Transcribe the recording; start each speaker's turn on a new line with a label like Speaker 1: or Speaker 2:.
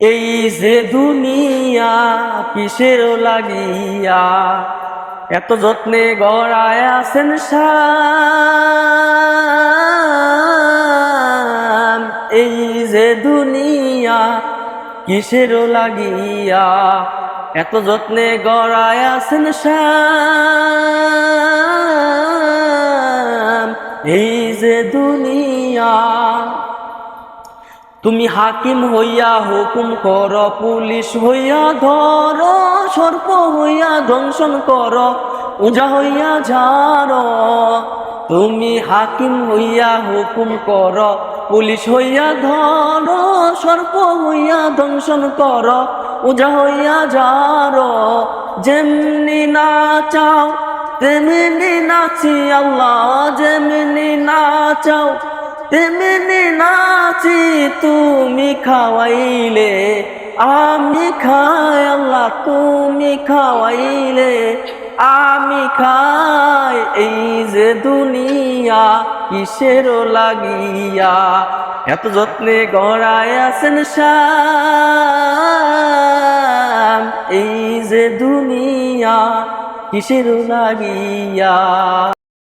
Speaker 1: এই যে দুনিয়া কিসের লাগিয়া এত যত্নে গড়ায় আছেন শাম। এই যে দুনিয়া কিসের লাগিয়া এত যত্নে গড়ায় আছেন শাম। এই যে দুনিয়া তুমি হাকিম হইয়া হুকুম কর, পুলিশ হইয়া ধর, সর্প হইয়া দংশন কর, উজা হইয়া ঝাড়। তুমি হাকিম হইয়া হুকুম কর, পুলিশ হইয়া ধর, সর্প হইয়া দংশন কর, উজা হইয়া ঝাড়। যেমনি নাচাও তেমনি নাচি আল্লাহ, যেমনি নাচাও তেমনি নাচি। তুমি খাওয়াইলে আমি খাই আল্লাহ, তুমি খাওয়াইলে আমি খাই। এই যে দুনিয়া কিসের লাগিয়া এত যত্নে গড়ায় আছেন শাম। এই যে দুনিয়া কিসের লাগিয়া।